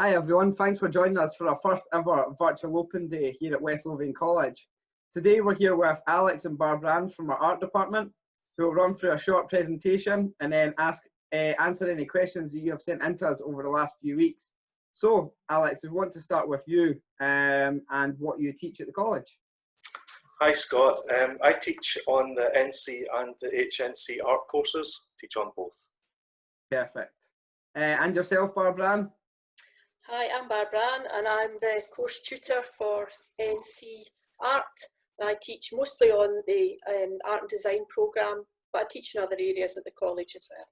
Hi everyone, thanks for joining us for our first ever virtual open day here at West Lothian College. Today we're here with Alex and Barbara from our art department, who will run through a short presentation and then answer any questions that you have sent in to us over the last few weeks. So Alex, we want to start with you and what you teach at the college. Hi Scott, I teach on the NC and the HNC art courses, teach on both. Perfect. And yourself, Barbara? Hi, I'm Barbara and I'm the course tutor for NC Art. I teach mostly on the art and design programme, but I teach in other areas at the college as well.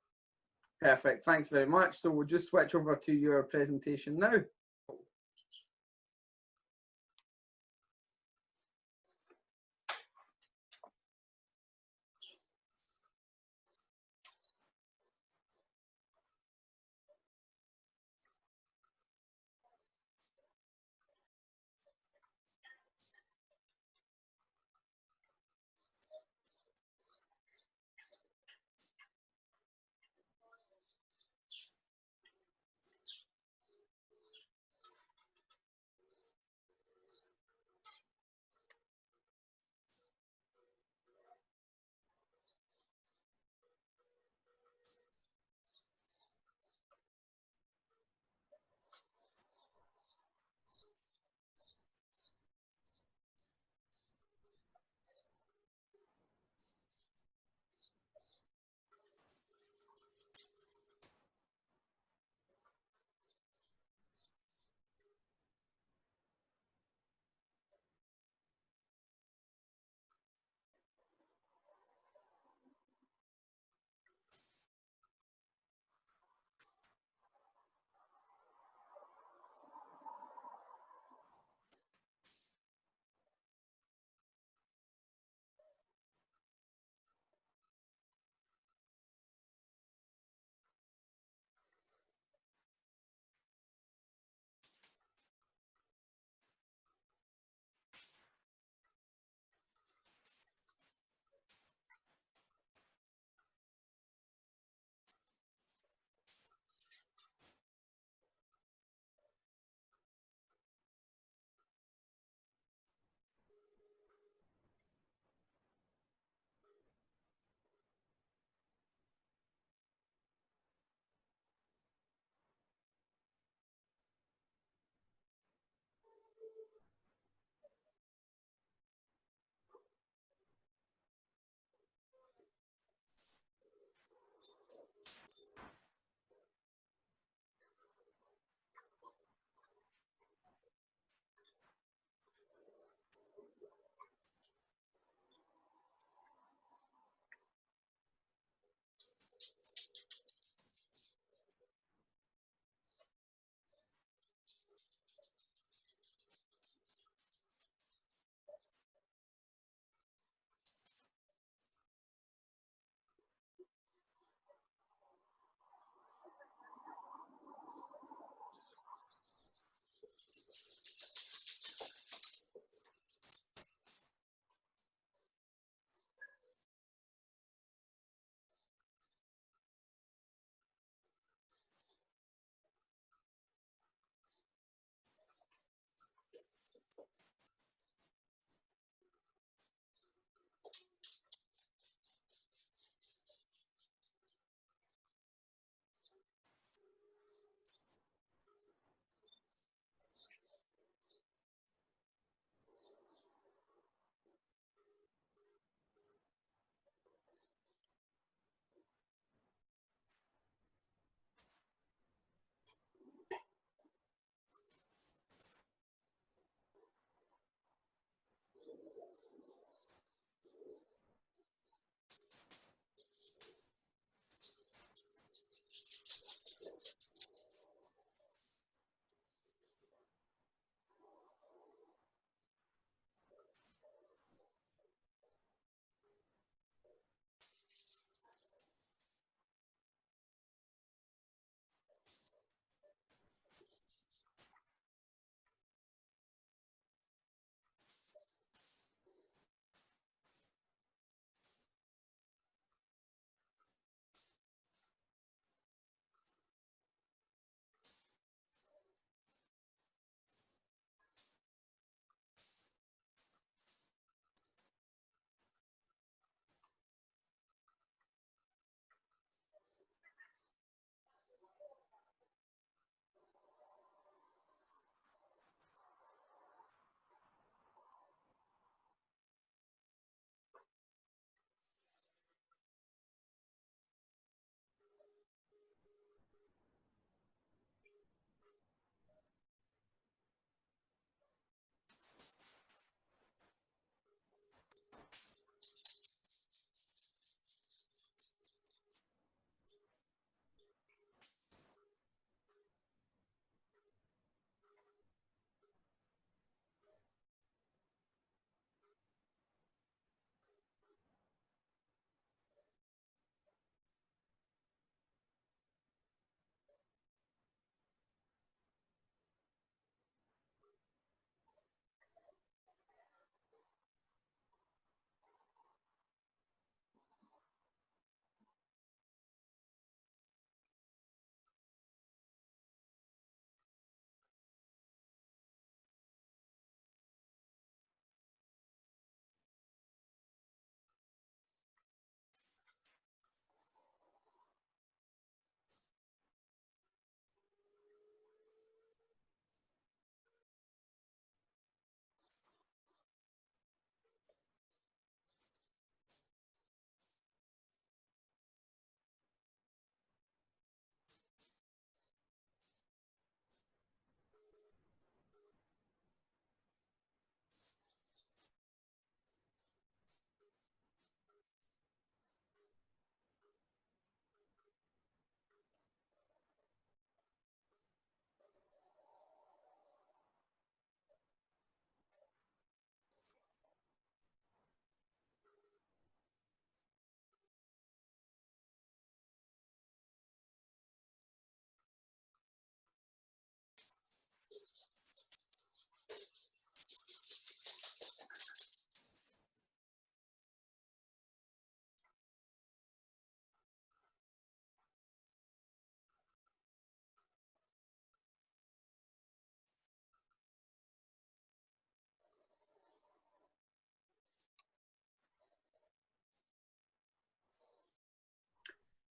Perfect, thanks very much. So we'll just switch over to your presentation now.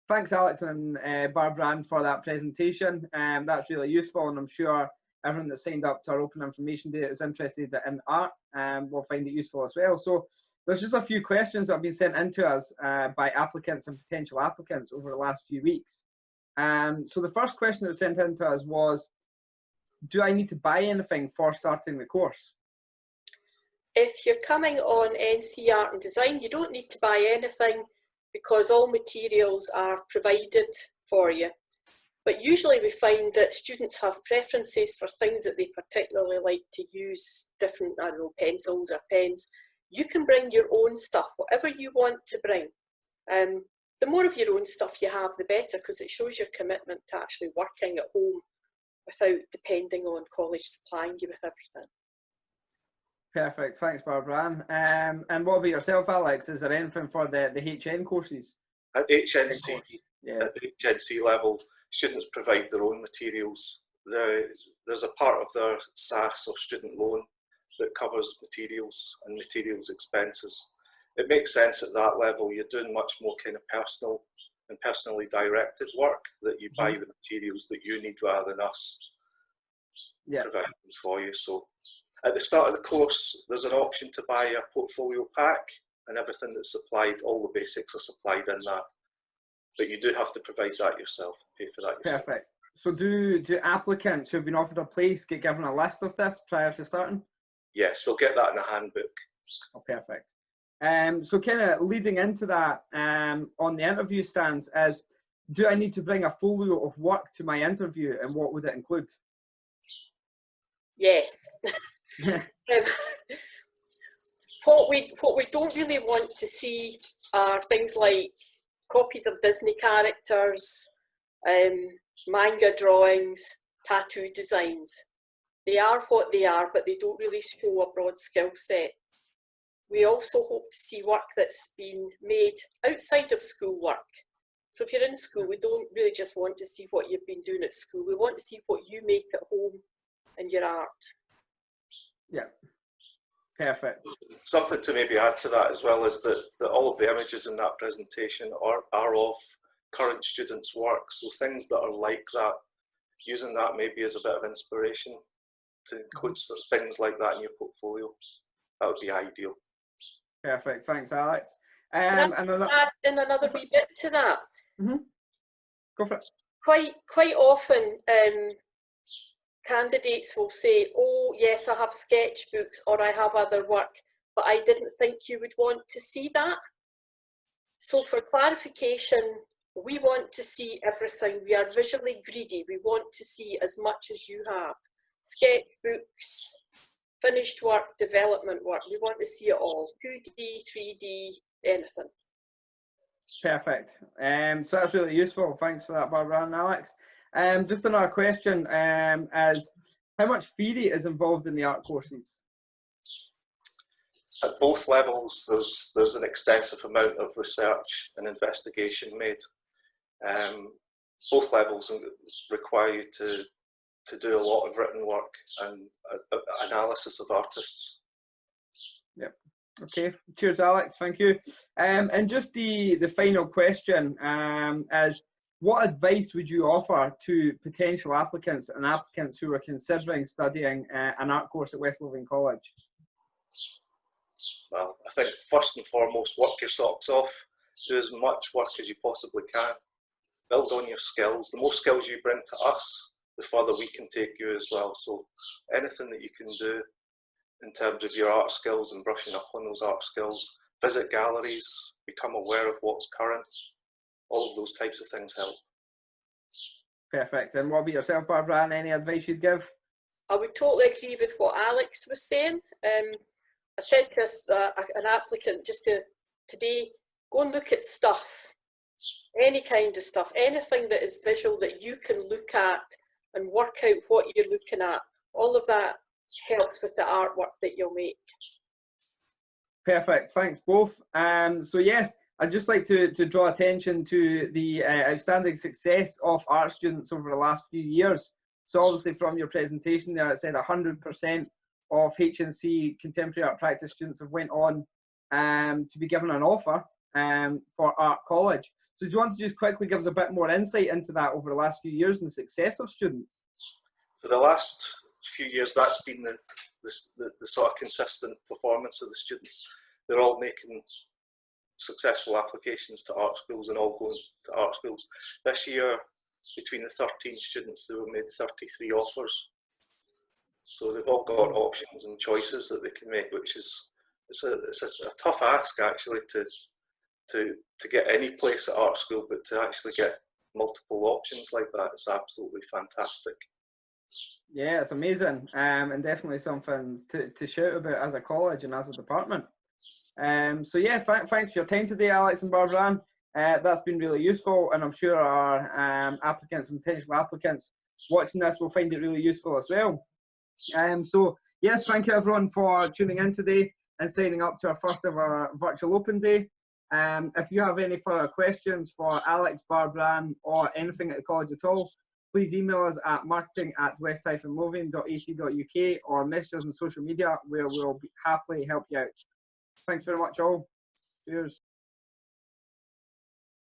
Thanks, Alex and Barbara, for that presentation. That's really useful, and I'm sure everyone that signed up to our Open Information Day that is interested in art will find it useful as well. So there's just a few questions that have been sent in to us by applicants and potential applicants over the last few weeks. So the first question that was sent in to us was, do I need to buy anything for starting the course? If you're coming on NC Art and Design, you don't need to buy anything because all materials are provided for you. But usually we find that students have preferences for things that they particularly like to use, different, I don't know, pencils or pens. You can bring your own stuff, whatever you want to bring. The more of your own stuff you have, the better, because it shows your commitment to actually working at home without depending on college supplying you with everything. Perfect, thanks Barbara. And what about yourself, Alex? Is there anything for the HN courses? At HNC, yeah. At the HNC level, students provide their own materials. There's a part of their SAS or student loan that covers materials and materials expenses. It makes sense at that level. You're doing much more kind of personal and personally directed work, that you buy the materials that you need rather than us providing them for you. So at the start of the course, there's an option to buy a portfolio pack, and everything that's supplied, all the basics are supplied in that. But you do have to provide that yourself, pay for that yourself. Perfect. So do applicants who have been offered a place get given a list of this prior to starting? Yes, they'll get that in a handbook. Oh, perfect. So kind of leading into that, on the interview stance is, do I need to bring a folio of work to my interview, and what would it include? Yes. What we don't really want to see are things like copies of Disney characters, manga drawings, tattoo designs. They are what they are, but they don't really show a broad skill set. We also hope to see work that's been made outside of school work. So if you're in school, we don't really just want to see what you've been doing at school. We want to see what you make at home in your art. Yeah, perfect. Something to maybe add to that as well is that all of the images in that presentation are of current students' work. So things that are like that, using that maybe as a bit of inspiration to include things like that in your portfolio. That would be ideal. Perfect, thanks Alex. Can I add in another wee bit to that? Go for it. Quite often, candidates will say, oh yes, I have sketchbooks or I have other work, but I didn't think you would want to see that. So for clarification, we want to see everything. We are visually greedy. We want to see as much as you have. Sketchbooks, finished work, development work. We want to see it all. 2D, 3D, anything. Perfect. So that's really useful. Thanks for that, Barbara and Alex. Just another question is, how much theory is involved in the art courses? At both levels, there's an extensive amount of research and investigation made. Both levels require you to do a lot of written work and analysis of artists. Yep. Okay. Cheers, Alex. Thank you. And just the final question is, what advice would you offer to potential applicants and applicants who are considering studying an art course at West Lothian College? Well, I think first and foremost, work your socks off. Do as much work as you possibly can. Build on your skills. The more skills you bring to us, the further we can take you as well. So anything that you can do in terms of your art skills and brushing up on those art skills, visit galleries, become aware of what's current. All of those types of things help. Perfect. And what about yourself, Barbara? Any advice you'd give? I would totally agree with what Alex was saying. I said to an applicant just today, go and look at stuff, any kind of stuff, anything that is visual that you can look at and work out what you're looking at. All of that helps with the artwork that you'll make. Perfect. Thanks both. So yes, I'd just like to draw attention to the outstanding success of art students over the last few years. So obviously from your presentation there, it said 100% of HNC contemporary art practice students have went on to be given an offer. for Art College. So do you want to just quickly give us a bit more insight into that over the last few years and the success of students? For the last few years, that's been the sort of consistent performance of the students. They're all making successful applications to art schools and all going to art schools. This year, between the 13 students, they were made 33 offers. So they've all got options and choices that they can make, which is it's a tough ask actually to get any place at art school, but to actually get multiple options like that is absolutely fantastic. Yeah, it's amazing, and definitely something to shout about as a college and as a department. So yeah, thanks for your time today, Alex and Barbara Ann. That's been really useful, and I'm sure our applicants and potential applicants watching this will find it really useful as well. So yes, thank you everyone for tuning in today and signing up to our first ever virtual open day. If you have any further questions for Alex, Barbara Ann, or anything at the college at all, please email us at marketing@west-lothian.ac.uk or message us on social media, where we'll happily help you out. Thanks very much all. Cheers.